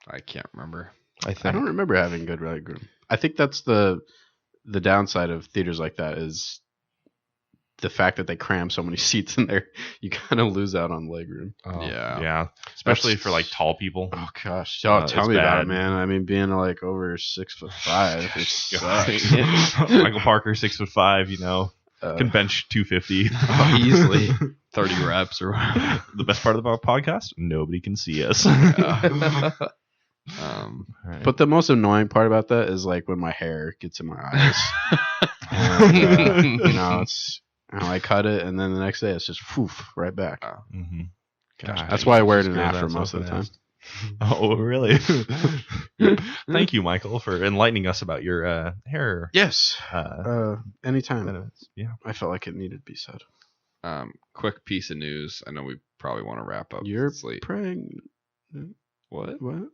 I can't remember. I I think. don't remember having good leg room. I think that's the downside of theaters like that is the fact that they cram so many seats in there. You kind of lose out on leg room. Oh, Yeah. yeah. Especially That's- for like tall people. Oh gosh, tell It's me about bad. it, man. I mean, being like over 6'5", it sucks. Michael Parker, 6'5", you know, can bench 250 easily. 30 reps or whatever. The best part of the podcast, nobody can see us. Right. But the most annoying part about that is like when my hair gets in my eyes. And, you know, it's I cut it, and then the next day it's just poof right back. Mhm. Gosh, That's why I wear it in Screw afro that so most of the time. fast. Oh, really? Thank you, Michael, for enlightening us about your hair Yes. Anytime. benefits. Yeah. I felt like it needed to be said. Quick piece of news. I know we probably want to wrap up. You're It's late. praying. What? What?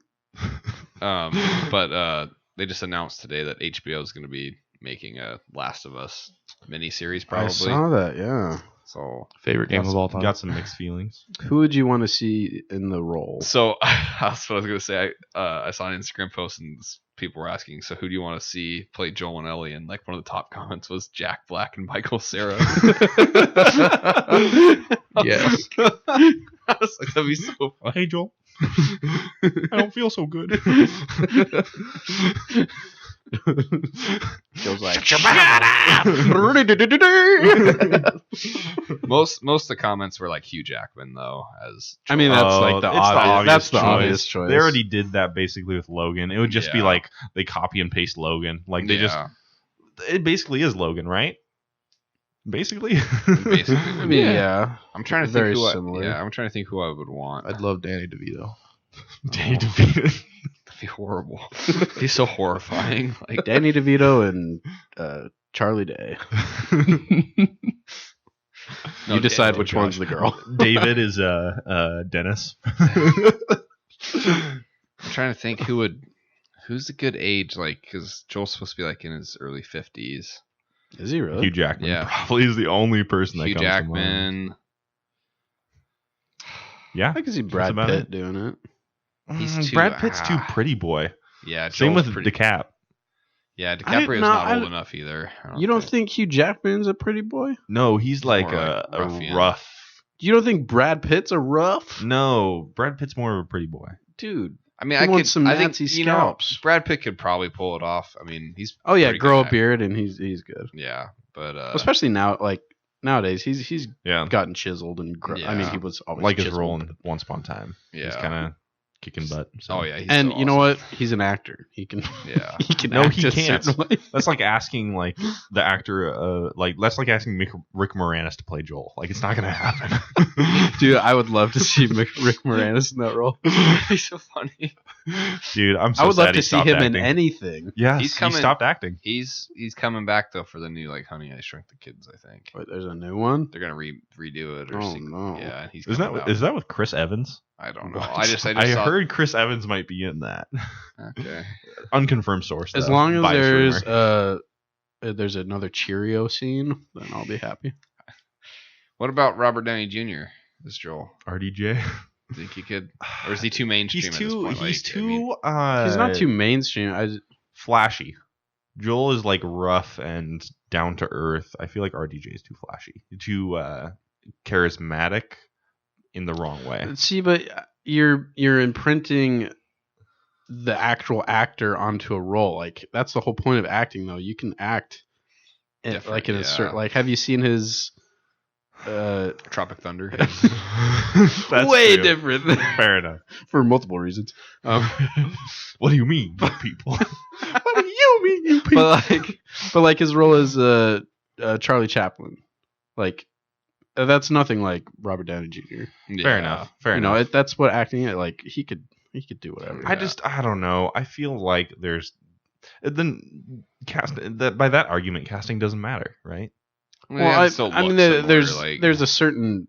But they just announced today that HBO is going to be making a Last of Us miniseries, probably. I saw that. Yeah. So, Favorite game of all time. Got some mixed feelings. Who would you want to see in the role? that's what I was going to say. I saw an Instagram post and people were asking, so who do you want to see play Joel and Ellie? And like one of the top comments was Jack Black and Michael Cera. Yes. I was like, that'd be so fun. Hey, Joel. I don't feel so good. Feels like Most of the comments were like Hugh Jackman though, as I mean, that's like the it's obvious. That's the obvious choice. They already did that basically with Logan. It would just be Yeah. like they copy and paste Logan. Like they just, it basically is Logan, right? Basically. basically. I mean, yeah. I'm trying to Very think similar. I'm trying to think who I would want. I'd love Danny DeVito. Danny DeVito. That'd be horrible. He's so horrifying. Like Danny DeVito and Charlie Day. You decide Danny- which one's the girl. David is Dennis. I'm trying to think who's a good age, like because Joel's supposed to be like in his early 50s. Is he really? Hugh Jackman Yeah. probably is the only person that Hugh comes to mind. Jackman. Yeah. I can see Brad about Pitt it. doing it. He's too- Brad Pitt's too pretty boy. Yeah, Same Joel's with pretty, DeCap. Yeah, I DiCaprio's didn't- not no, old I- enough either. You don't think Hugh Jackman's a pretty boy? No, he's like More like a ruffian. rough. You don't think Brad Pitt's a rough? No, Brad Pitt's more of a pretty boy. Dude. I mean, He I wants could. some I think Nazi you know, scalps. Brad Pitt could probably pull it off. I mean, he's Oh yeah, pretty grow good a beard and he's good. Yeah, but Especially now, like nowadays, he's Yeah. gotten chiseled and I mean, Yeah. he was always Like his chiseled, role but- in Once Upon a Time. He's yeah. kind of kicking butt. So. Oh yeah, he's And so you know awesome. what? He's an actor. He can. Yeah. he can. No, act he a can't. certain way. That's like asking like the actor, that's like asking Rick Moranis to play Joel. Like it's not gonna happen. Dude, I would love to see Rick Moranis in that role. He's so funny. Dude, I'm so I would sad love he to see stopped him in acting. anything. Yes, He's he coming- stopped acting. He's coming back though for the new like Honey I Shrunk the Kids. I think Wait, there's a new one. they're gonna redo it or Oh, sequel. no. Yeah, and he's Is coming that out. is that with Chris Evans? I don't know. What? I just I saw, heard Chris Evans might be in that. Okay. Unconfirmed source. As though. long as Biased rumor. there's another Cheerio scene, then I'll be happy. What about Robert Downey Jr. as Joel? RDJ. Think he could, or is he too mainstream He's at this too. point? He's Like, too. He's not too mainstream. flashy. Joel is like rough and down to earth. I feel like RDJ is too flashy, too charismatic in the wrong way. See, but you're imprinting the actual actor onto a role. Like that's the whole point of acting, though. You can act like in a certain. Like, have you seen his? Tropic Thunder. That's way true. different. Fair enough. For multiple reasons. What do you mean, you people? What do you mean, you people? But like his role as Charlie Chaplin, like that's nothing like Robert Downey Jr. Fair enough. Fair enough. You know, that's what acting is. Like he could do whatever. I don't know. I feel like there's then by that argument, casting doesn't matter, right? Well, I mean, there's a certain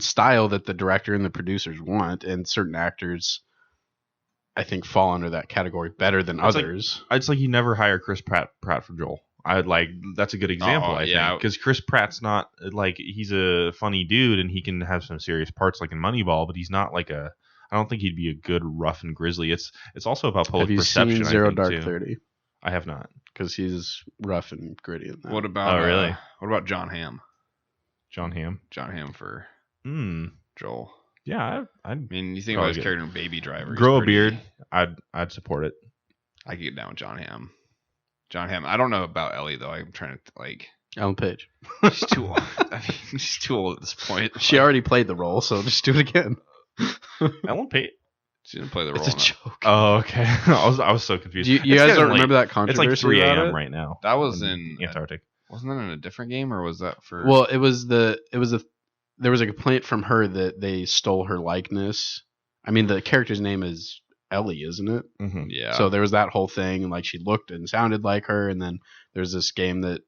style that the director and the producers want, and certain actors, I think, fall under that category better than others. It's like you never hire Chris Pratt for Joel. That's a good example. I think because Chris Pratt's not like he's a funny dude and he can have some serious parts like in Moneyball, but he's not like a. I don't think he'd be a good rough and grizzly. It's also about public perception. Have you seen Zero Dark too. 30? I have not. Because he's rough and gritty in that. What about? Oh, really? What about John Hamm? John Hamm. John Hamm for Joel. Yeah, I mean, you think about his character in Baby Driver. Grow a beard. I'd support it. I could get down with John Hamm. John Hamm. I don't know about Ellie though. I'm trying to Ellen Page. She's too old. I mean, she's too old at this point. She already played the role, so just do it again. Ellen Page. She didn't play the role. It's a joke. Oh, okay. I was so confused. You guys don't remember that controversy? It's like 3 about a.m. it? right now. That was in Antarctic. Wasn't that in a different game, or was that for? Well, there was a complaint from her that they stole her likeness. I mean, the character's name is Ellie, isn't it? Mm-hmm. Yeah. So there was that whole thing, and like she looked and sounded like her, and then there's this game that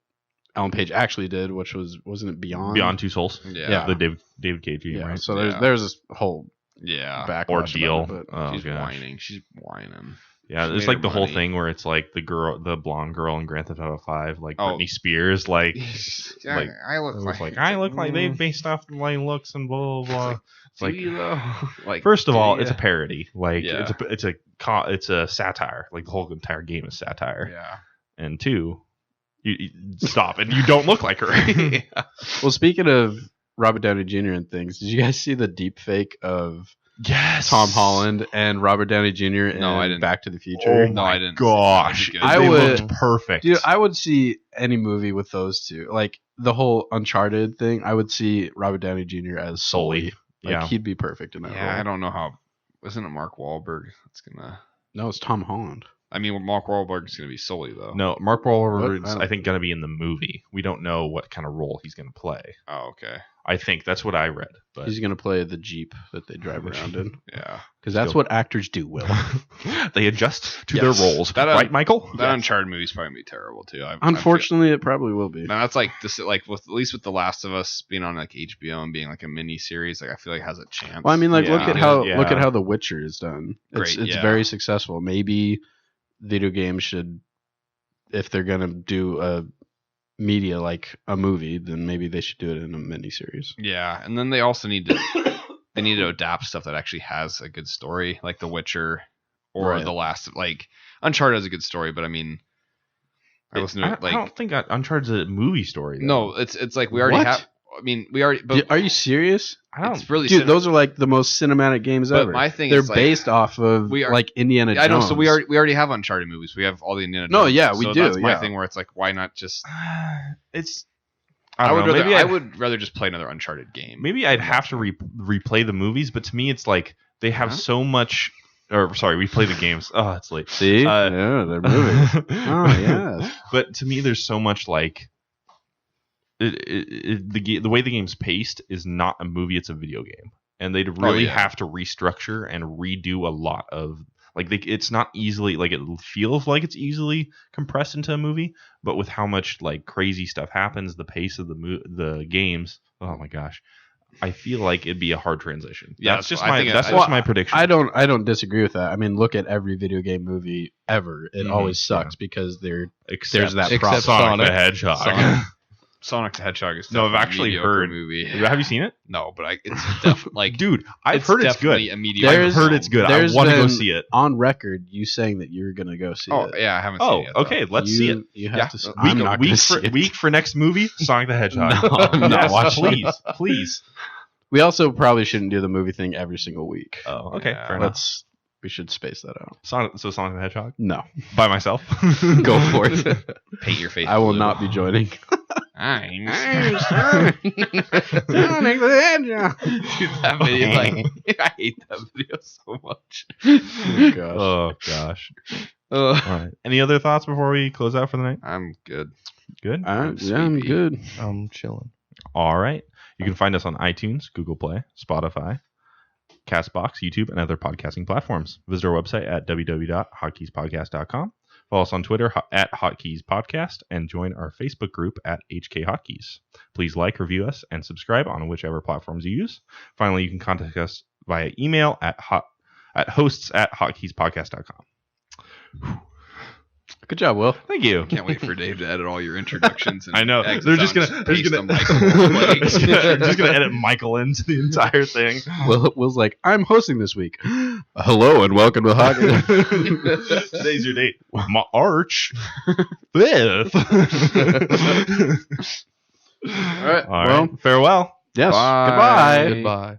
Ellen Page actually did, which wasn't it Beyond Two Souls? Yeah. The David Cage game, right? So there's this whole backlash ordeal. About it, oh, she's gosh. whining. She's whining. Yeah, She it's made like her the whole money. thing where it's like the blonde girl in Grand Theft Auto 5, like Oh. Britney Spears, like like I look I look like they based off my looks and blah blah blah. It's like, do you though? Like, first of do all, ya? it's a parody. Like Yeah. it's a satire. Like the whole entire game is satire. Yeah. And two, you stop and you don't look like her. Well, speaking of Robert Downey Jr. and things, did you guys see the deep fake of Yes, Tom Holland and Robert Downey Jr. in No, I didn't. Back to the Future? Oh No, my I didn't. gosh, I they would- looked perfect. Dude, I would see any movie with those two. Like the whole Uncharted thing, I would see Robert Downey Jr. as Sully. Like, yeah. he'd be perfect in that Yeah, I role. don't know how. Isn't it Mark Wahlberg? It's gonna. No, it's Tom Holland. I mean, Mark Wahlberg's gonna be Sully though. No, Mark Wahlberg is, What? I think, going to be in the movie. We don't know what kind of role he's going to play. Oh, okay. I think that's what I read. But He's going to play the Jeep that they drive around in. Yeah. Because that's what actors do, Will. they adjust to Yes. their roles, That, right, Michael? That Uncharted movie's probably gonna be terrible too. Unfortunately, it probably will be. Now that's like this, like with at least with The Last of Us being on like HBO and being like a mini series, like I feel like it has a chance. Well, I mean, like Yeah. look at how The Witcher is done. It's Great, yeah. very successful. Maybe video games should, if they're gonna do a media like a movie, then maybe they should do it in a miniseries. Yeah, and then they also need to adapt stuff that actually has a good story, like The Witcher or Right. The Last. Like Uncharted has a good story, but I mean, I listened to it like I don't think Uncharted's a movie story. Though. no, it's like we already What? have. I mean, we already. But Are you serious? I don't. it's really Dude, those are like the most cinematic games But ever. my thing They're is, like, based off of we are- like Indiana Jones. I know. So we already have Uncharted movies. We have all the Indiana Jones. No, yeah, we so do, That's my yeah. thing where it's like, why not just? It's. I would know, rather. maybe I I'd- would rather just play another Uncharted game. Maybe I'd have to replay the movies, but to me, it's like they have Huh? so much. Or sorry, we play the games. Oh, it's late. See, yeah, they're moving. Oh yeah. But to me, there's so much like the way the game's paced is not a movie; it's a video game, and they'd really yeah. have to restructure and redo a lot of like it's not easily like it feels like it's easily compressed into a movie, but with how much like crazy stuff happens, the pace of the games. Oh my gosh. I feel like it'd be a hard transition. Yeah, that's just I my think that's I- just my prediction. I don't disagree with that. I mean, look at every video game movie ever. It Mhm, always sucks because Except that Sonic problem. the Hedgehog. Sonic. Sonic the Hedgehog is No, I've definitely actually a mediocre heard. movie. Have you seen it? No, but it's definitely like Dude, I've heard it's good. definitely a mediocre. There's- I've heard it's good. I there's want to go been- see it. On record, you saying that you're gonna go see Oh it. yeah, I haven't seen Oh, it yet. though. okay. Let's see it. You have Yeah. to. Week- I'm not gonna see it. Week for next movie, Sonic the Hedgehog. No, I'm not Yes, watching it. please, please. We also probably shouldn't do the movie thing every single week. Oh, okay, Yeah. fair enough. We should space that out. Sonic the Hedgehog No, by myself. go for it. Paint your face. I will blue. not be joining. I'm Sonic the Hedgehog. Dude, that video, like, I hate that video so much. Oh, gosh. Oh gosh. Uh, All right. Any other thoughts before we close out for the night? I'm good. Good. Yeah, I'm sleepy. good. I'm chilling. All right. You can find us on iTunes, Google Play, Spotify, Castbox, YouTube, and other podcasting platforms. Visit our website at www.hotkeyspodcast.com. Follow us on Twitter at Hotkeys Podcast and join our Facebook group at HK Hotkeys. Please like, review us, and subscribe on whichever platforms you use. Finally, you can contact us via email at hosts@hotkeyspodcast.com. Good job, Will. Thank you. Can't wait for Dave to edit all your introductions. And I know. exits They're just on, gonna paste them like they're just gonna edit Michael into the entire thing. Will's like, I'm hosting this week. Hello and welcome to Hockey. Today's your date. March 5th. All right. All right. Farewell. Yes. Bye. Goodbye. Goodbye.